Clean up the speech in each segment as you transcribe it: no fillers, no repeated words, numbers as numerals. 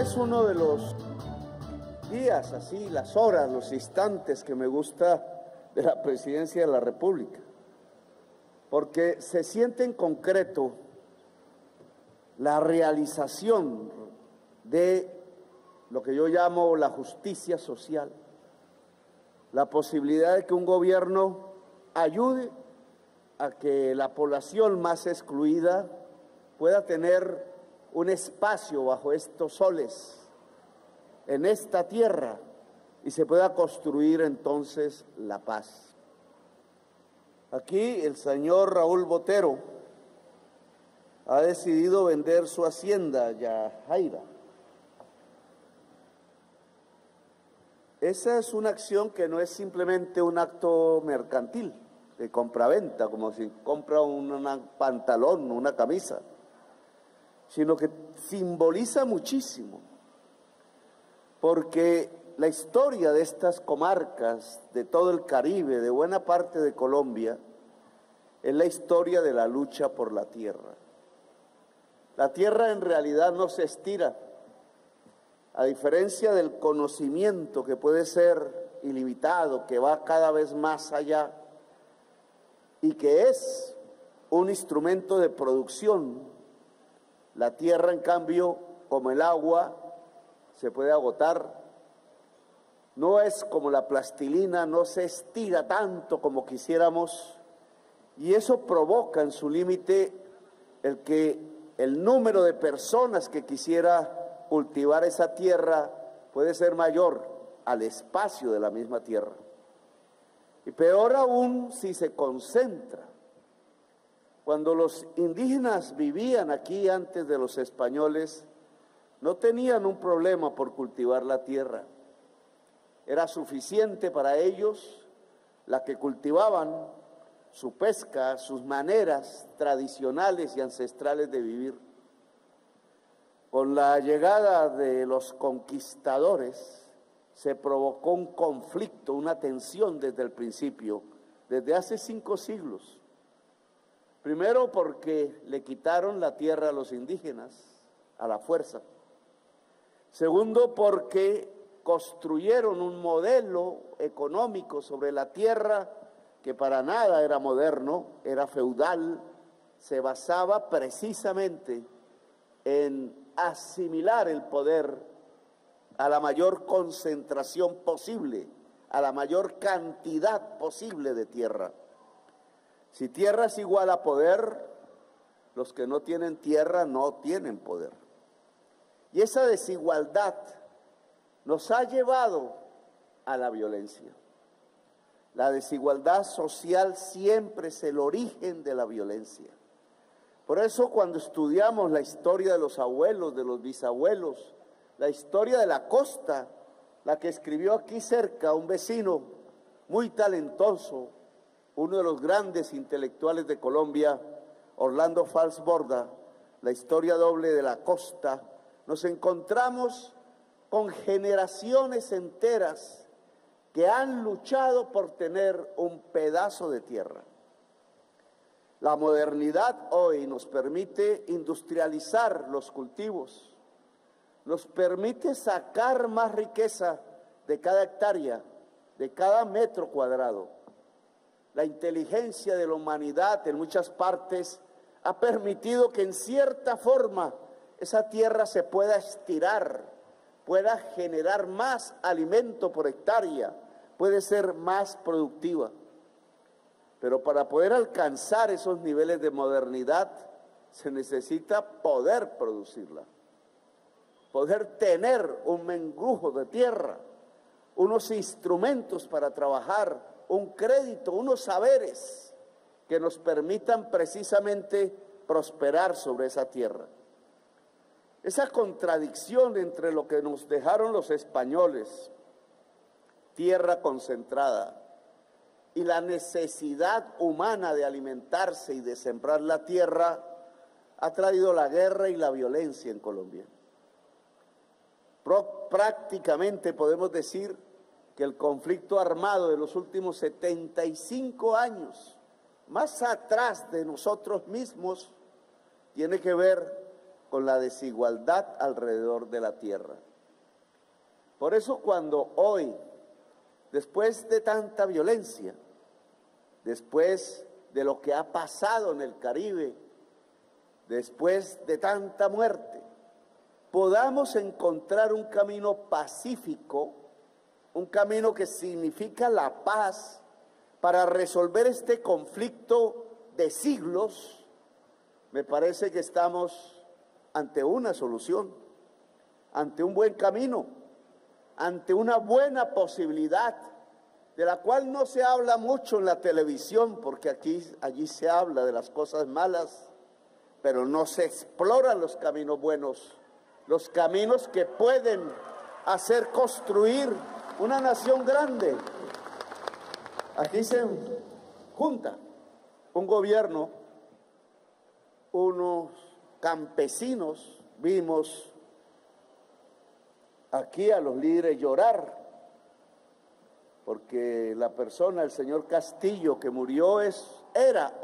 es uno de los días, así, las horas, los instantes que me gusta de la Presidencia de la República, porque se siente en concreto la realización de lo que yo llamo la justicia social, la posibilidad de que un gobierno ayude a que la población más excluida pueda tener un espacio bajo estos soles, en esta tierra, y se pueda construir entonces la paz. Aquí el señor Raúl Botero ha decidido vender su hacienda Yajaira. Esa es una acción que no es simplemente un acto mercantil de compraventa, como si compra un pantalón o una camisa, sino que simboliza muchísimo, porque la historia de estas comarcas, de todo el Caribe, de buena parte de Colombia, es la historia de la lucha por la tierra. La tierra en realidad no se estira, a diferencia del conocimiento que puede ser ilimitado, que va cada vez más allá y que es un instrumento de producción. La tierra, en cambio, como el agua, se puede agotar. No es como la plastilina, no se estira tanto como quisiéramos, y eso provoca en su límite el que el número de personas que quisiera cultivar esa tierra puede ser mayor al espacio de la misma tierra. Y peor aún si se concentra. Cuando los indígenas vivían aquí antes de los españoles, no tenían un problema por cultivar la tierra. Era suficiente para ellos la que cultivaban, su pesca, sus maneras tradicionales y ancestrales de vivir. Con la llegada de los conquistadores se provocó un conflicto, una tensión desde el principio, desde hace 5 siglos. Primero porque le quitaron la tierra a los indígenas a la fuerza. Segundo porque construyeron un modelo económico sobre la tierra que para nada era moderno, era feudal, se basaba precisamente en asimilar el poder a la mayor concentración posible, a la mayor cantidad posible de tierra. Si tierra es igual a poder, los que no tienen tierra no tienen poder. Y esa desigualdad nos ha llevado a la violencia. La desigualdad social siempre es el origen de la violencia. Por eso cuando estudiamos la historia de los abuelos, de los bisabuelos, la historia de la costa, la que escribió aquí cerca un vecino muy talentoso, uno de los grandes intelectuales de Colombia, Orlando Fals Borda, la historia doble de la costa, nos encontramos con generaciones enteras que han luchado por tener un pedazo de tierra. La modernidad hoy nos permite industrializar los cultivos, nos permite sacar más riqueza de cada hectárea, de cada metro cuadrado. La inteligencia de la humanidad en muchas partes ha permitido que en cierta forma esa tierra se pueda estirar, pueda generar más alimento por hectárea, puede ser más productiva. Pero para poder alcanzar esos niveles de modernidad se necesita poder producirla, poder tener un mengrujo de tierra, unos instrumentos para trabajar, un crédito, unos saberes que nos permitan precisamente prosperar sobre esa tierra. Esa contradicción entre lo que nos dejaron los españoles, tierra concentrada, y la necesidad humana de alimentarse y de sembrar la tierra, ha traído la guerra y la violencia en Colombia. Prácticamente podemos decir que el conflicto armado de los últimos 75 años, más atrás de nosotros mismos, tiene que ver con la desigualdad alrededor de la tierra. Por eso cuando hoy, después de tanta violencia, después de lo que ha pasado en el Caribe, después de tanta muerte, podamos encontrar un camino pacífico, un camino que significa la paz para resolver este conflicto de siglos, me parece que estamos ante una solución, ante un buen camino, ante una buena posibilidad, de la cual no se habla mucho en la televisión, porque allí se habla de las cosas malas, pero no se exploran los caminos buenos, los caminos que pueden hacer construir una nación grande. Aquí se junta un gobierno, unos campesinos, vimos aquí a los líderes llorar, porque la persona, el señor Castillo, que murió, era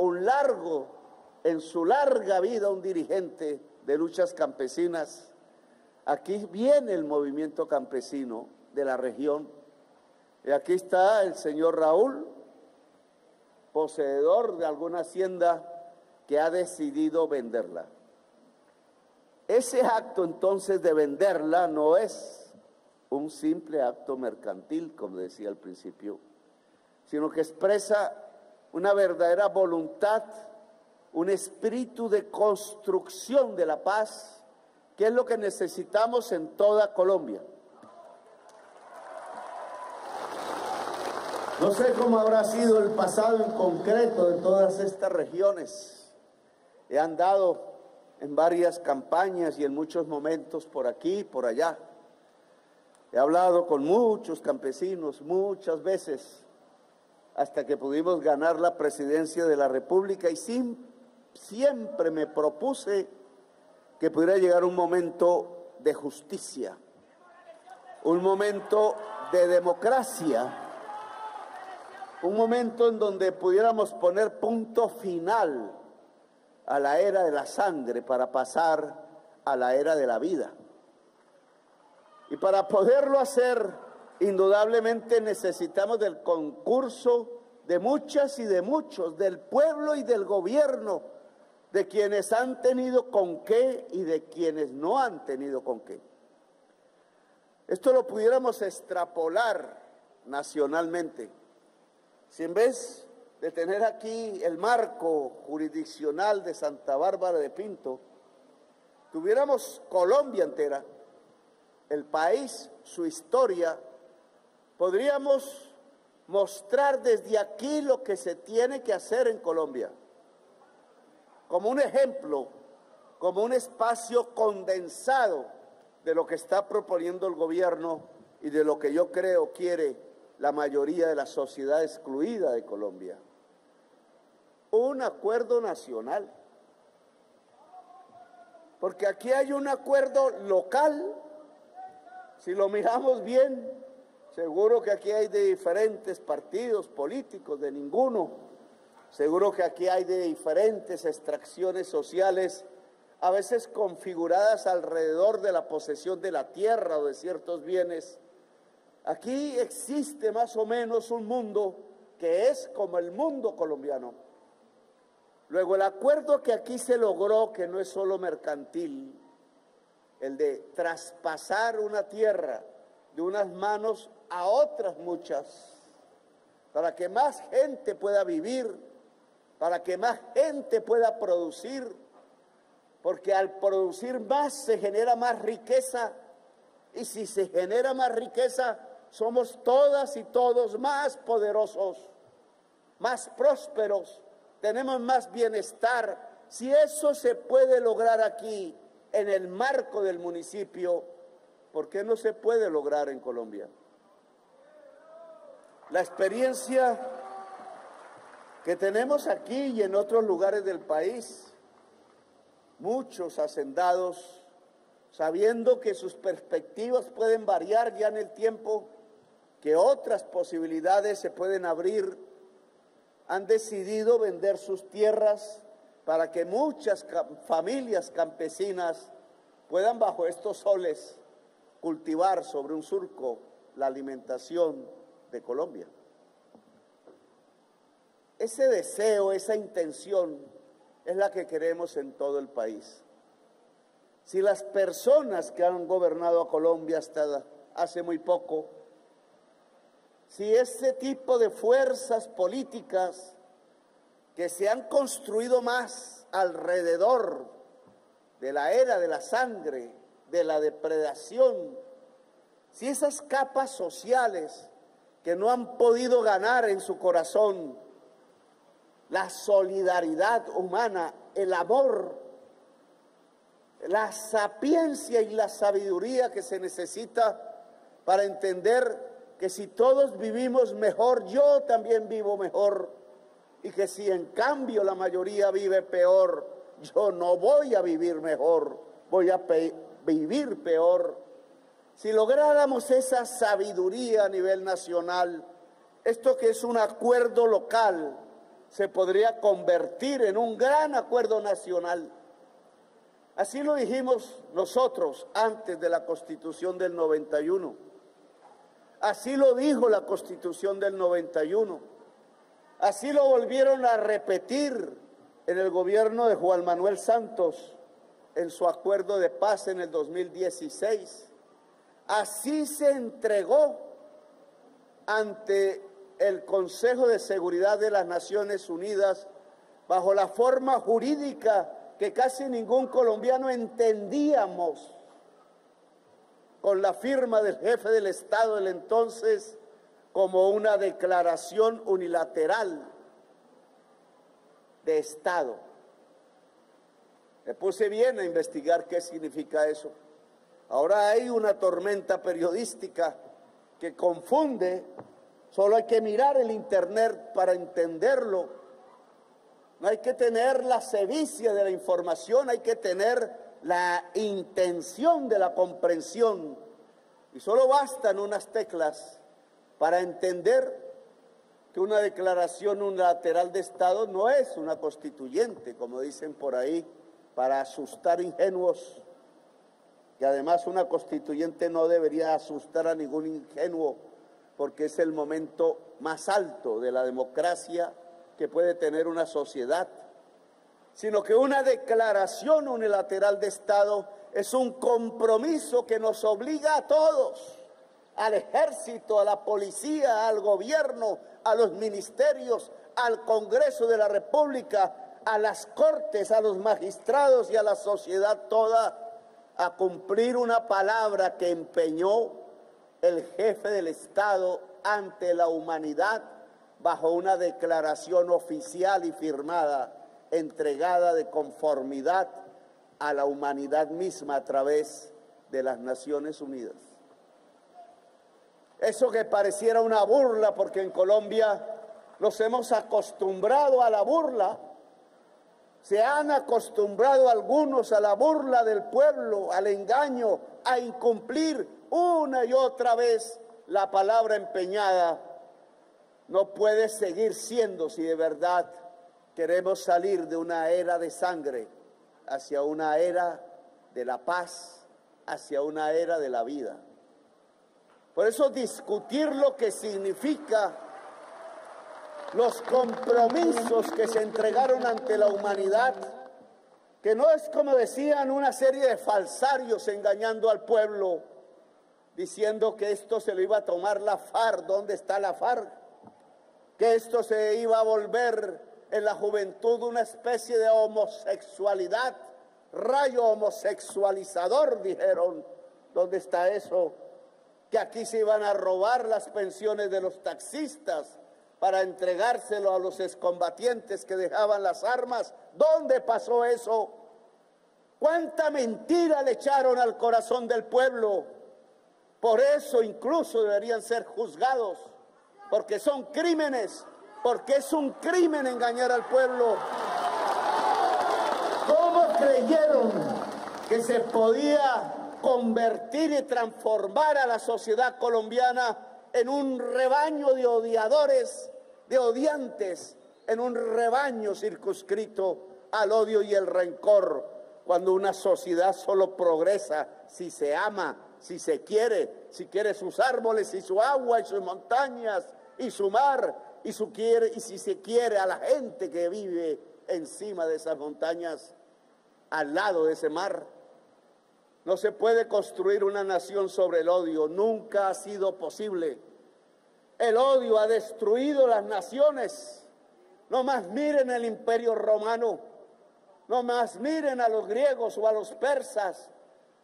en su larga vida, un dirigente de luchas campesinas. Aquí viene el movimiento campesino de la región. Y aquí está el señor Raúl, poseedor de alguna hacienda, que ha decidido venderla. Ese acto entonces de venderla no es un simple acto mercantil, como decía al principio, sino que expresa una verdadera voluntad, un espíritu de construcción de la paz, que es lo que necesitamos en toda Colombia. No sé cómo habrá sido el pasado en concreto de todas estas regiones. He andado en varias campañas y en muchos momentos por aquí y por allá. He hablado con muchos campesinos muchas veces, hasta que pudimos ganar la presidencia de la República, y siempre me propuse que pudiera llegar un momento de justicia, un momento de democracia, un momento en donde pudiéramos poner punto final a la era de la sangre para pasar a la era de la vida. Y para poderlo hacer, indudablemente necesitamos del concurso de muchas y de muchos, del pueblo y del gobierno, de quienes han tenido con qué y de quienes no han tenido con qué. Esto lo pudiéramos extrapolar nacionalmente. Si en vez de tener aquí el marco jurisdiccional de Santa Bárbara de Pinto, tuviéramos Colombia entera, el país, su historia, podríamos mostrar desde aquí lo que se tiene que hacer en Colombia, como un ejemplo, como un espacio condensado de lo que está proponiendo el gobierno y de lo que yo creo quiere la mayoría de la sociedad excluida de Colombia. Un acuerdo nacional, porque aquí hay un acuerdo local. Si lo miramos bien, seguro que aquí hay de diferentes partidos políticos, de ninguno. Seguro que aquí hay de diferentes extracciones sociales, a veces configuradas alrededor de la posesión de la tierra o de ciertos bienes. Aquí existe más o menos un mundo que es como el mundo colombiano. Luego, el acuerdo que aquí se logró, que no es solo mercantil, el de traspasar una tierra de unas manos a otras muchas, para que más gente pueda vivir, para que más gente pueda producir, porque al producir más se genera más riqueza, y si se genera más riqueza, somos todas y todos más poderosos, más prósperos, tenemos más bienestar. Si eso se puede lograr aquí, en el marco del municipio, ¿por qué no se puede lograr en Colombia? La experiencia que tenemos aquí y en otros lugares del país, muchos hacendados, sabiendo que sus perspectivas pueden variar ya en el tiempo, que otras posibilidades se pueden abrir, han decidido vender sus tierras para que muchas familias campesinas puedan bajo estos soles cultivar sobre un surco la alimentación de Colombia. Ese deseo, esa intención es la que queremos en todo el país. Si las personas que han gobernado a Colombia hasta hace muy poco, si ese tipo de fuerzas políticas que se han construido más alrededor de la era de la sangre, de la depredación, si esas capas sociales que no han podido ganar en su corazón la solidaridad humana, el amor, la sapiencia y la sabiduría que se necesita para entender que si todos vivimos mejor, yo también vivo mejor, y que si en cambio la mayoría vive peor, yo no voy a vivir mejor, voy a vivir peor. Si lográramos esa sabiduría a nivel nacional, esto que es un acuerdo local se podría convertir en un gran acuerdo nacional. Así lo dijimos nosotros antes de la Constitución del 91. Así lo dijo la Constitución del 91. Así lo volvieron a repetir en el gobierno de Juan Manuel Santos en su acuerdo de paz en el 2016. Así se entregó ante el Consejo de Seguridad de las Naciones Unidas bajo la forma jurídica que casi ningún colombiano entendíamos, con la firma del jefe del Estado del entonces, como una declaración unilateral de Estado. Me puse bien a investigar qué significa eso. Ahora hay una tormenta periodística que confunde, solo hay que mirar el internet para entenderlo. No hay que tener la sevicia de la información, hay que tener la intención de la comprensión. Y solo bastan unas teclas para entender que una declaración unilateral de Estado no es una constituyente, como dicen por ahí, para asustar ingenuos, que además una constituyente no debería asustar a ningún ingenuo, porque es el momento más alto de la democracia que puede tener una sociedad, sino que una declaración unilateral de Estado es un compromiso que nos obliga a todos, al ejército, a la policía, al gobierno, a los ministerios, al Congreso de la República, a las cortes, a los magistrados y a la sociedad toda, a cumplir una palabra que empeñó el jefe del Estado ante la humanidad bajo una declaración oficial y firmada, entregada de conformidad a la humanidad misma a través de las Naciones Unidas. Eso que pareciera una burla, porque en Colombia nos hemos acostumbrado a la burla, se han acostumbrado algunos a la burla del pueblo, al engaño, a incumplir una y otra vez la palabra empeñada. No puede seguir siendo si de verdad queremos salir de una era de sangre hacia una era de la paz, hacia una era de la vida. Por eso discutir lo que significa los compromisos que se entregaron ante la humanidad, que no es, como decían, una serie de falsarios engañando al pueblo, diciendo que esto se lo iba a tomar la FARC. ¿Dónde está la FARC? Que esto se iba a volver en la juventud una especie de homosexualidad, rayo homosexualizador, dijeron. ¿Dónde está eso? Que aquí se iban a robar las pensiones de los taxistas para entregárselo a los excombatientes que dejaban las armas. ¿Dónde pasó eso? ¿Cuánta mentira le echaron al corazón del pueblo? Por eso incluso deberían ser juzgados, porque son crímenes, porque es un crimen engañar al pueblo. ¿Cómo creyeron que se podía convertir y transformar a la sociedad colombiana en un rebaño de odiadores, de odiantes, en un rebaño circunscrito al odio y el rencor? cuando una sociedad solo progresa si se ama, si se quiere, si quiere sus árboles y su agua y sus montañas y su mar y si se quiere a la gente que vive encima de esas montañas, al lado de ese mar. No se puede construir una nación sobre el odio, nunca ha sido posible. El odio ha destruido las naciones. No más miren el Imperio Romano, no más miren a los griegos o a los persas,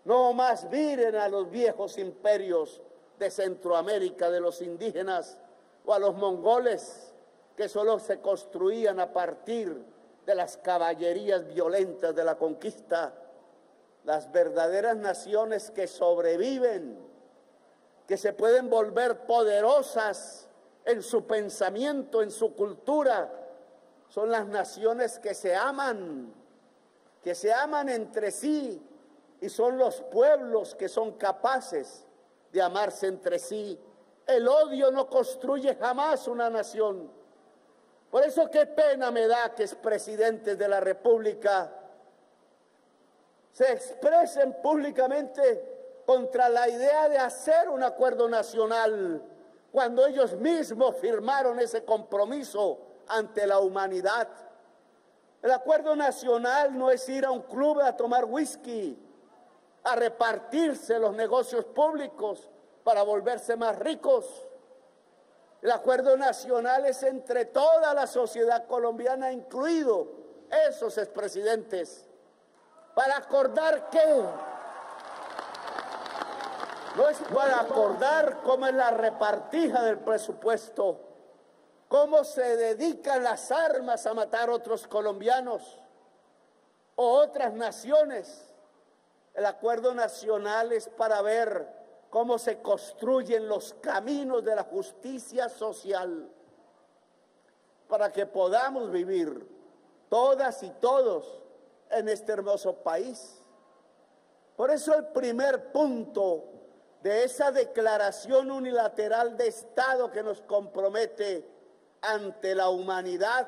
no más miren a los viejos imperios de Centroamérica, de los indígenas, o a los mongoles, que solo se construían a partir de las caballerías violentas de la conquista. Las verdaderas naciones que sobreviven, que se pueden volver poderosas en su pensamiento, en su cultura, son las naciones que se aman entre sí, y son los pueblos que son capaces de amarse entre sí. El odio no construye jamás una nación. Por eso qué pena me da que expresidentes de la República se expresen públicamente contra la idea de hacer un acuerdo nacional, cuando ellos mismos firmaron ese compromiso ante la humanidad. El acuerdo nacional no es ir a un club a tomar whisky, a repartirse los negocios públicos para volverse más ricos. El acuerdo nacional es entre toda la sociedad colombiana, incluido esos expresidentes, para acordar qué. No es para acordar cómo es la repartija del presupuesto, cómo se dedican las armas a matar otros colombianos o otras naciones. El acuerdo nacional es para ver cómo se construyen los caminos de la justicia social para que podamos vivir todas y todos en este hermoso país. Por eso el primer punto de esa declaración unilateral de Estado que nos compromete ante la humanidad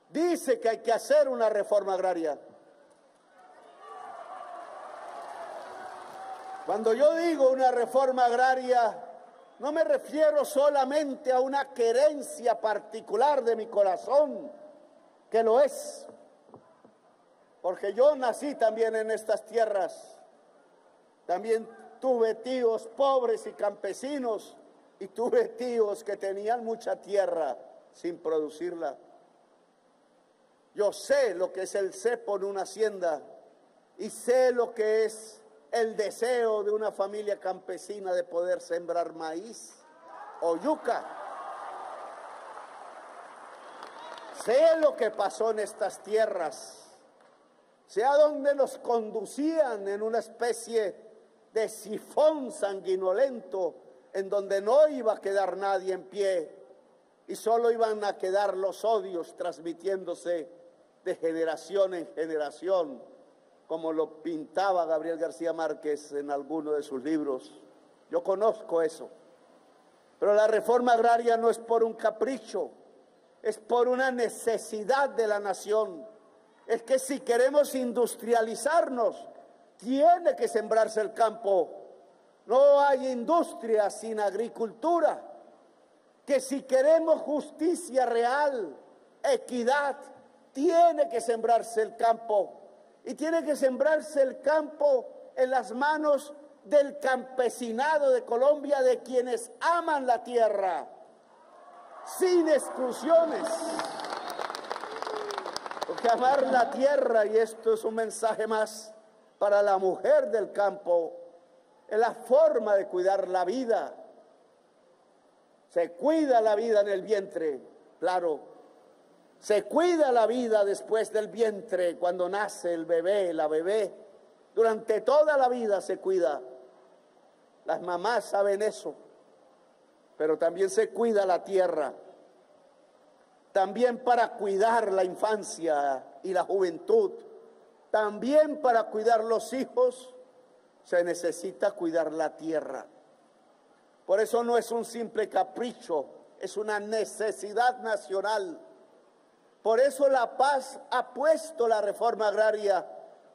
dice que hay que hacer una reforma agraria. Cuando yo digo una reforma agraria, no me refiero solamente a una querencia particular de mi corazón, que lo es, porque yo nací también en estas tierras, también tuve tíos pobres y campesinos, y tuve tíos que tenían mucha tierra sin producirla. Yo sé lo que es el cepo en una hacienda, y sé lo que es el deseo de una familia campesina de poder sembrar maíz o yuca. Sé lo que pasó en estas tierras, sé a dónde nos conducían en una especie de sifón sanguinolento en donde no iba a quedar nadie en pie y solo iban a quedar los odios transmitiéndose de generación en generación, como lo pintaba Gabriel García Márquez en alguno de sus libros. Yo conozco eso. Pero la reforma agraria no es por un capricho, es por una necesidad de la nación. Es que si queremos industrializarnos, tiene que sembrarse el campo. No hay industria sin agricultura. Que si queremos justicia real, equidad, tiene que sembrarse el campo. Y tiene que sembrarse el campo en las manos del campesinado de Colombia, de quienes aman la tierra, sin exclusiones. Porque amar la tierra, y esto es un mensaje más para la mujer del campo, es la forma de cuidar la vida. Se cuida la vida en el vientre, claro. Se cuida la vida después del vientre, cuando nace el bebé, la bebé. Durante toda la vida se cuida. Las mamás saben eso. Pero también se cuida la tierra. También para cuidar la infancia y la juventud. También para cuidar los hijos se necesita cuidar la tierra. Por eso no es un simple capricho, es una necesidad nacional. Por eso La Paz ha puesto la reforma agraria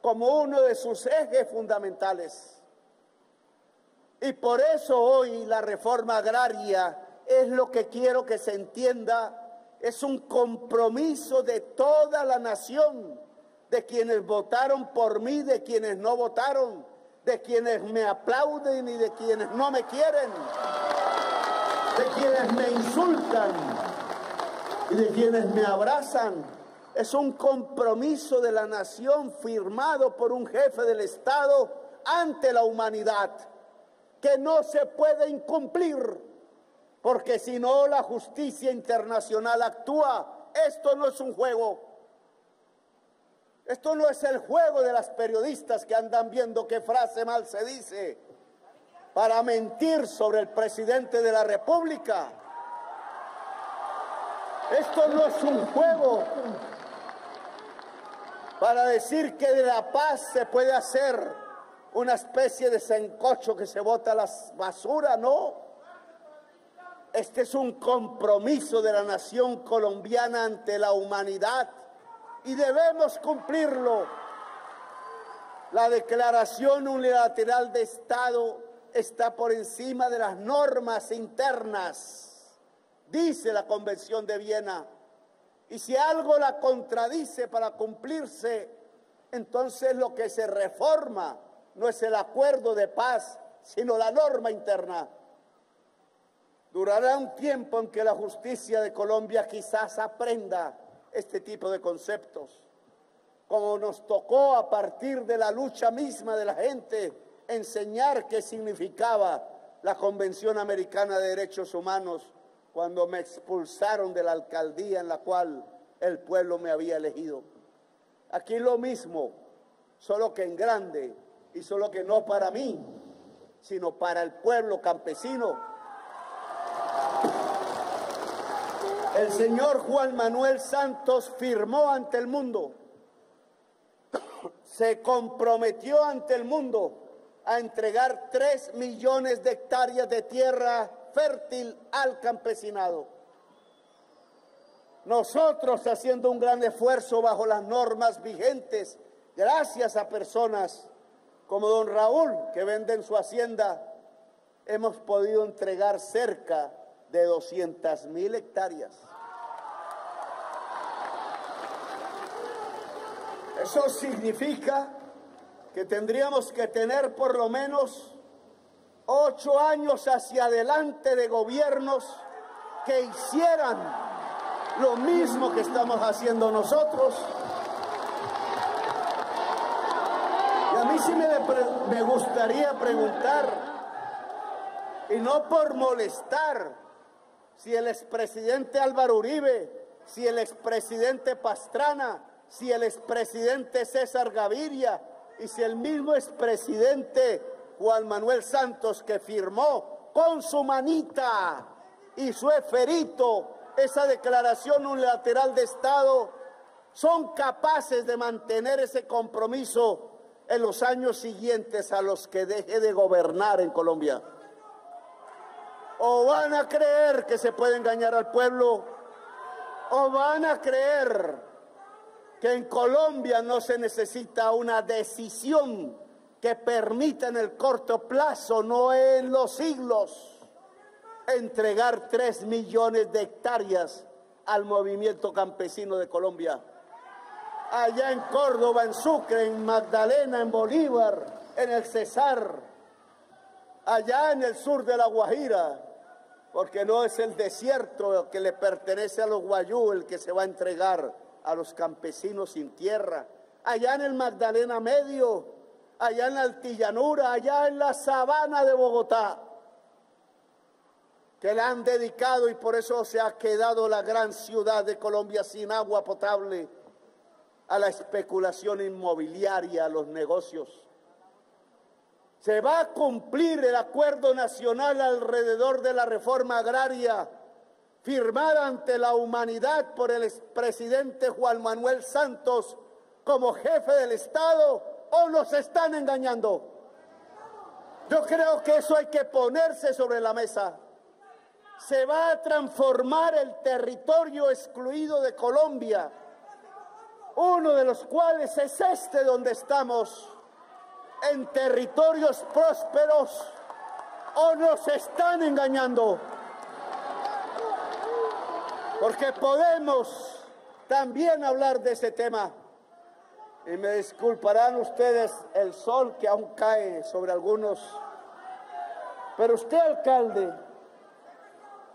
como uno de sus ejes fundamentales. Y por eso hoy la reforma agraria es lo que quiero que se entienda, es un compromiso de toda la nación, de quienes votaron por mí, de quienes no votaron, de quienes me aplauden y de quienes no me quieren, de quienes me insultan y de quienes me abrazan. Es un compromiso de la nación firmado por un jefe del Estado ante la humanidad, que no se puede incumplir, porque si no la justicia internacional actúa. Esto no es un juego. Esto no es el juego de las periodistas que andan viendo qué frase mal se dice para mentir sobre el presidente de la República. Esto no es un juego para decir que de la paz se puede hacer una especie de sancocho que se bota a la basura, no. Este es un compromiso de la nación colombiana ante la humanidad y debemos cumplirlo. La declaración unilateral de Estado está por encima de las normas internas, dice la Convención de Viena. Y si algo la contradice para cumplirse, entonces lo que se reforma no es el acuerdo de paz, sino la norma interna. Durará un tiempo en que la justicia de Colombia quizás aprenda este tipo de conceptos, como nos tocó a partir de la lucha misma de la gente enseñar qué significaba la Convención Americana de Derechos Humanos cuando me expulsaron de la alcaldía en la cual el pueblo me había elegido. Aquí lo mismo, solo que en grande, y solo que no para mí, sino para el pueblo campesino. El señor Juan Manuel Santos firmó ante el mundo, se comprometió ante el mundo a entregar 3 millones de hectáreas de tierra fértil al campesinado. Nosotros, haciendo un gran esfuerzo bajo las normas vigentes, gracias a personas como don Raúl, que venden su hacienda, hemos podido entregar cerca de 200.000 hectáreas. Eso significa que tendríamos que tener por lo menos 8 años hacia adelante de gobiernos que hicieran lo mismo que estamos haciendo nosotros. Y a mí sí me gustaría preguntar, y no por molestar, si el expresidente Álvaro Uribe, si el expresidente Pastrana, si el expresidente César Gaviria y si el mismo expresidente Juan Manuel Santos, que firmó con su manita y su esferito esa declaración unilateral de Estado, son capaces de mantener ese compromiso en los años siguientes a los que deje de gobernar en Colombia. O van a creer que se puede engañar al pueblo, o van a creer que en Colombia no se necesita una decisión que permita en el corto plazo, no en los siglos, entregar 3 millones de hectáreas al movimiento campesino de Colombia. Allá en Córdoba, en Sucre, en Magdalena, en Bolívar, en el Cesar, allá en el sur de la Guajira, porque no es el desierto que le pertenece a los guayú el que se va a entregar a los campesinos sin tierra, allá en el Magdalena Medio, allá en la Altillanura, allá en la sabana de Bogotá, que la han dedicado y por eso se ha quedado la gran ciudad de Colombia sin agua potable, a la especulación inmobiliaria, a los negocios. Se va a cumplir el acuerdo nacional alrededor de la reforma agraria, firmada ante la humanidad por el expresidente Juan Manuel Santos como jefe del Estado, o nos están engañando. Yo creo que eso hay que ponerse sobre la mesa. Se va a transformar el territorio excluido de Colombia uno de los cuales es este donde estamos, en territorios prósperos, o nos están engañando. Porque podemos también hablar de ese tema. Y me disculparán ustedes el sol que aún cae sobre algunos. Pero usted, alcalde,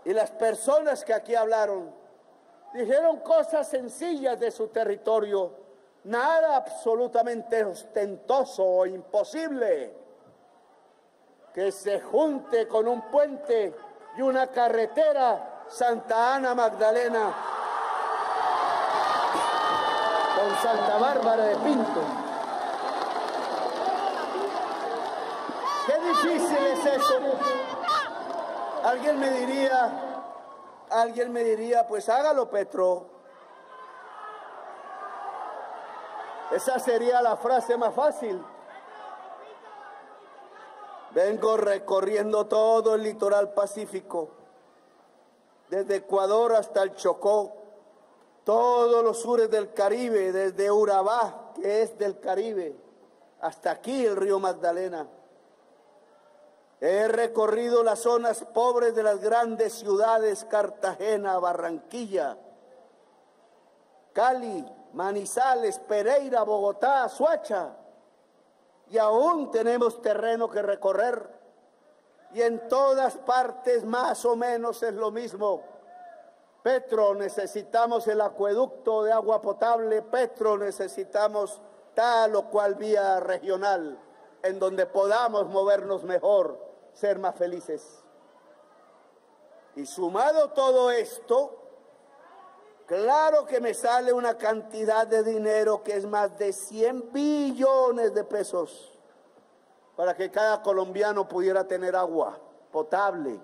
y las personas que aquí hablaron, dijeron cosas sencillas de su territorio, nada absolutamente ostentoso o imposible. Que se junte con un puente y una carretera Santa Ana Magdalena con Santa Bárbara de Pinto. Qué difícil es eso. Alguien me diría, pues hágalo, Petro. Esa sería la frase más fácil. Vengo recorriendo todo el litoral pacífico, desde Ecuador hasta el Chocó, todos los sures del Caribe, desde Urabá, que es del Caribe, hasta aquí el río Magdalena. He recorrido las zonas pobres de las grandes ciudades, Cartagena, Barranquilla, Cali, Manizales, Pereira, Bogotá, Soacha. Y aún tenemos terreno que recorrer. Y en todas partes más o menos es lo mismo. Petro, necesitamos el acueducto de agua potable. Petro, necesitamos tal o cual vía regional en donde podamos movernos mejor, ser más felices. Y sumado todo esto, claro que me sale una cantidad de dinero que es más de 100 billones de pesos para que cada colombiano pudiera tener agua potable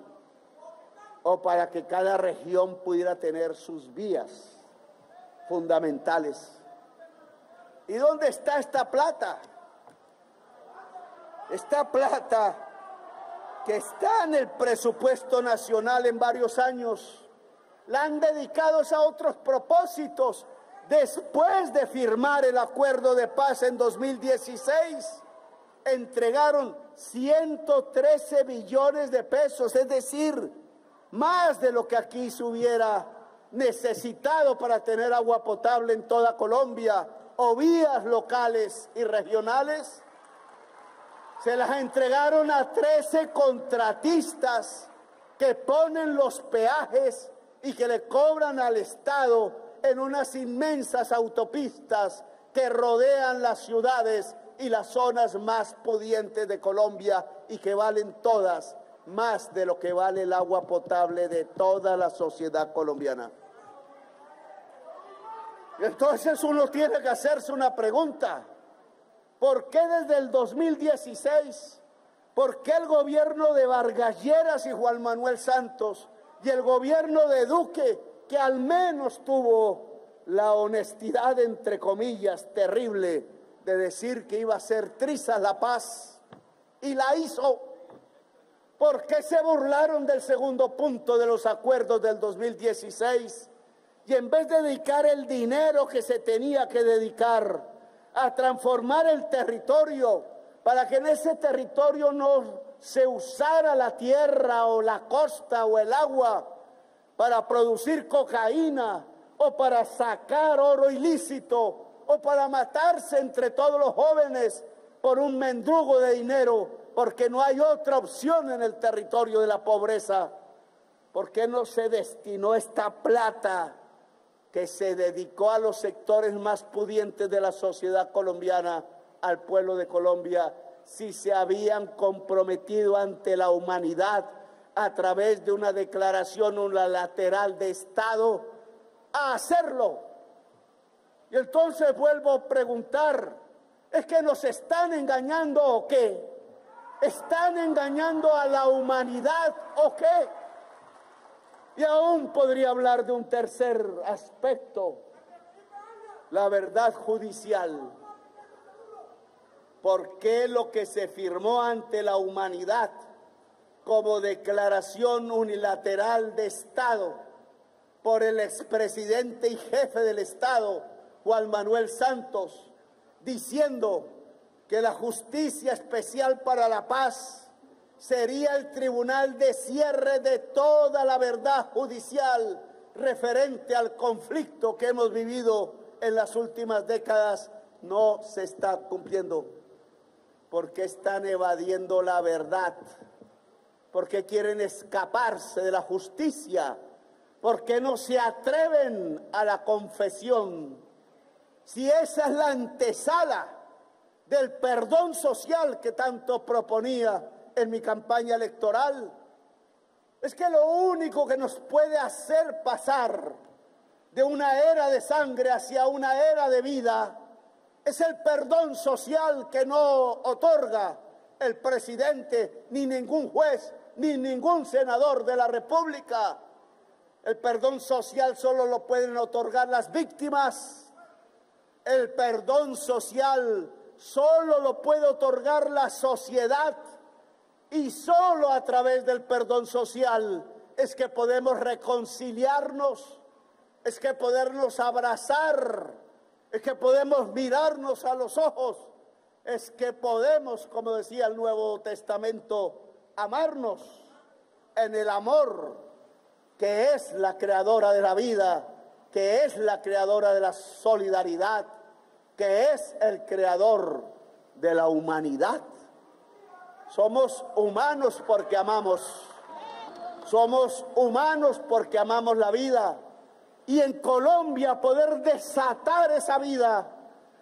o para que cada región pudiera tener sus vías fundamentales. ¿Y dónde está esta plata? Esta plata que está en el presupuesto nacional en varios años, la han dedicado a otros propósitos. Después de firmar el acuerdo de paz en 2016, entregaron 113 billones de pesos, es decir, más de lo que aquí se hubiera necesitado para tener agua potable en toda Colombia o vías locales y regionales. Se las entregaron a 13 contratistas que ponen los peajes y que le cobran al Estado en unas inmensas autopistas que rodean las ciudades y las zonas más pudientes de Colombia y que valen todas más de lo que vale el agua potable de toda la sociedad colombiana. Entonces uno tiene que hacerse una pregunta. ¿Por qué desde el 2016? ¿Por qué el gobierno de Vargas Lleras y Juan Manuel Santos y el gobierno de Duque, que al menos tuvo la honestidad, entre comillas, terrible, de decir que iba a hacer trizas la paz, y la hizo? ¿Por qué se burlaron del segundo punto de los acuerdos del 2016? Y en vez de dedicar el dinero que se tenía que dedicar a transformar el territorio, para que en ese territorio no se usara la tierra o la costa o el agua para producir cocaína o para sacar oro ilícito o para matarse entre todos los jóvenes por un mendrugo de dinero, porque no hay otra opción en el territorio de la pobreza? ¿Por qué no se destinó esta plata que se dedicó a los sectores más pudientes de la sociedad colombiana, al pueblo de Colombia, si se habían comprometido ante la humanidad a través de una declaración unilateral de Estado a hacerlo? Y entonces vuelvo a preguntar, ¿es que nos están engañando o qué? ¿Están engañando a la humanidad o qué? Y aún podría hablar de un tercer aspecto, la verdad judicial. ¿Por qué lo que se firmó ante la humanidad como declaración unilateral de Estado por el expresidente y jefe del Estado, Juan Manuel Santos, diciendo que la Justicia Especial para la Paz sería el tribunal de cierre de toda la verdad judicial referente al conflicto que hemos vivido en las últimas décadas, no se está cumpliendo. ¿Por qué están evadiendo la verdad? ¿Por qué quieren escaparse de la justicia? ¿Por qué no se atreven a la confesión? Si esa es la antesala del perdón social que tanto proponía en mi campaña electoral, es que lo único que nos puede hacer pasar de una era de sangre hacia una era de vida es el perdón social que no otorga el presidente, ni ningún juez, ni ningún senador de la República. El perdón social solo lo pueden otorgar las víctimas. El perdón social solo lo puede otorgar la sociedad. Y solo a través del perdón social es que podemos reconciliarnos, es que podernos abrazar, es que podemos mirarnos a los ojos, es que podemos, como decía el Nuevo Testamento, amarnos en el amor que es la creadora de la vida, que es la creadora de la solidaridad, que es el creador de la humanidad. Somos humanos porque amamos. Somos humanos porque amamos la vida. Y en Colombia poder desatar esa vida,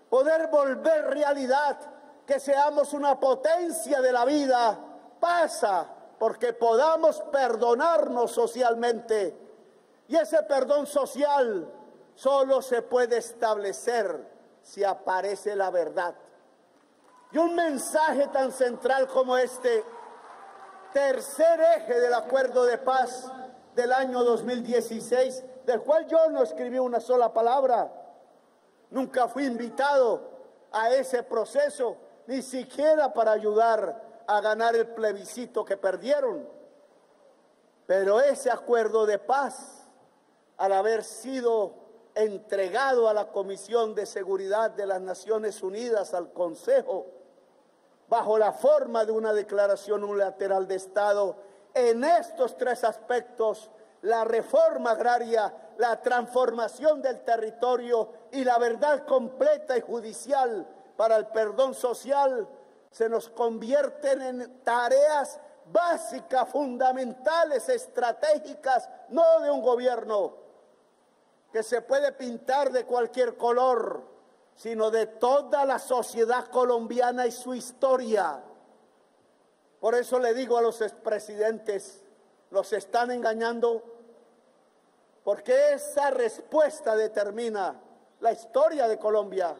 poder volver realidad, que seamos una potencia de la vida, pasa porque podamos perdonarnos socialmente. Y ese perdón social solo se puede establecer si aparece la verdad. Y un mensaje tan central como este, tercer eje del acuerdo de paz del año 2016, del cual yo no escribí una sola palabra, nunca fui invitado a ese proceso, ni siquiera para ayudar a ganar el plebiscito que perdieron. Pero ese acuerdo de paz, al haber sido entregado a la Comisión de Seguridad de las Naciones Unidas, al Consejo, bajo la forma de una declaración unilateral de Estado, en estos tres aspectos, la reforma agraria, la transformación del territorio y la verdad completa y judicial para el perdón social, se nos convierten en tareas básicas, fundamentales, estratégicas, no de un gobierno que se puede pintar de cualquier color, sino de toda la sociedad colombiana y su historia. Por eso le digo a los expresidentes, los están engañando, porque esa respuesta determina la historia de Colombia.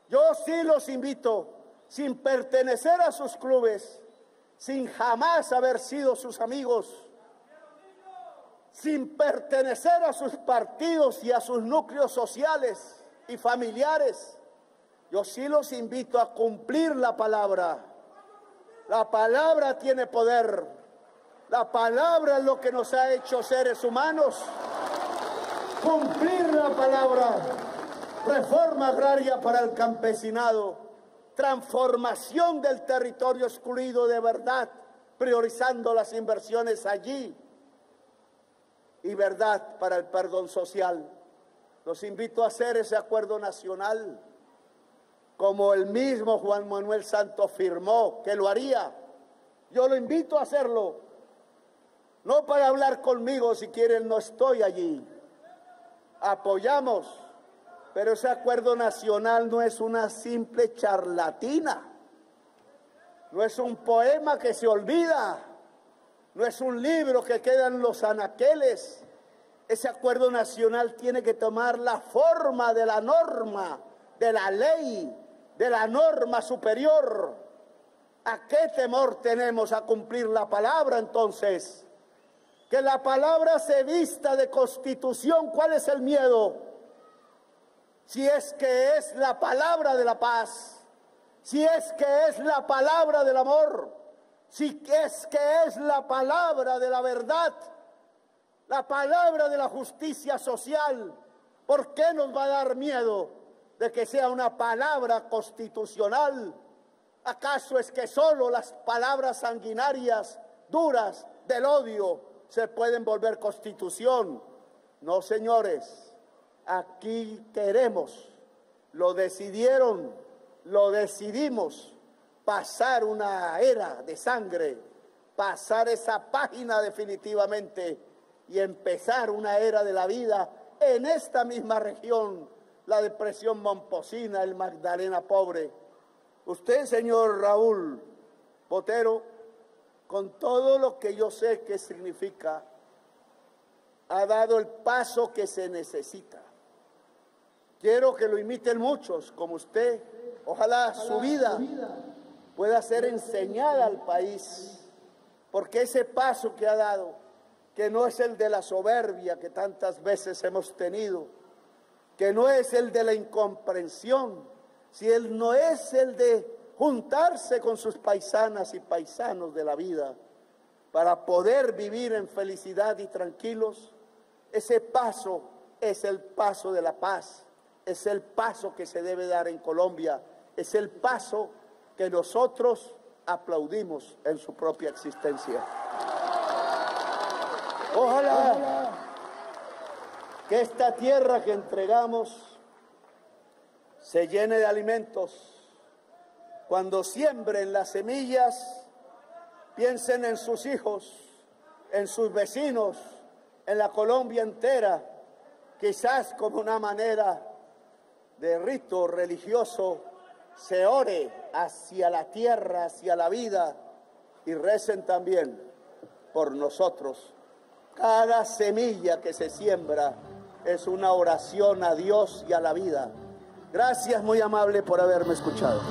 Yo sí los invito, sin pertenecer a sus clubes, sin jamás haber sido sus amigos, sin pertenecer a sus partidos y a sus núcleos sociales y familiares, yo sí los invito a cumplir la palabra. La palabra tiene poder. La palabra es lo que nos ha hecho seres humanos. Cumplir la palabra. Reforma agraria para el campesinado. Transformación del territorio excluido de verdad, priorizando las inversiones allí. Y verdad para el perdón social. Los invito a hacer ese acuerdo nacional, como el mismo Juan Manuel Santos firmó que lo haría. Yo lo invito a hacerlo, no para hablar conmigo, si quieren no estoy allí. Apoyamos, pero ese acuerdo nacional no es una simple charlatina, no es un poema que se olvida, no es un libro que queda en los anaqueles. Ese acuerdo nacional tiene que tomar la forma de la norma, de la ley, de la norma superior. ¿A qué temor tenemos a cumplir la palabra entonces? Que la palabra se vista de constitución. ¿Cuál es el miedo? Si es que es la palabra de la paz, si es que es la palabra del amor, si es que es la palabra de la verdad, la palabra de la justicia social, ¿Por qué nos va a dar miedo de que sea una palabra constitucional? ¿Acaso es que solo las palabras sanguinarias, duras, del odio, se pueden volver constitución? No, señores, aquí queremos, lo decidieron, lo decidimos, pasar una era de sangre, pasar esa página definitivamente y empezar una era de la vida en esta misma región, la depresión momposina, el Magdalena Pobre. Usted, señor Raúl Botero, con todo lo que yo sé que significa, ha dado el paso que se necesita. Quiero que lo imiten muchos como usted. Ojalá su vida pueda ser enseñada al país, porque ese paso que ha dado, que no es el de la soberbia que tantas veces hemos tenido, que no es el de la incomprensión, si él no es el de juntarse con sus paisanas y paisanos de la vida para poder vivir en felicidad y tranquilos, ese paso es el paso de la paz, es el paso que se debe dar en Colombia, es el paso que nosotros aplaudimos en su propia existencia. Ojalá que esta tierra que entregamos se llene de alimentos. Cuando siembren las semillas, piensen en sus hijos, en sus vecinos, en la Colombia entera, quizás como una manera de rito religioso, se ore hacia la tierra, hacia la vida, y recen también por nosotros. Cada semilla que se siembra es una oración a Dios y a la vida. Gracias, muy amable, por haberme escuchado.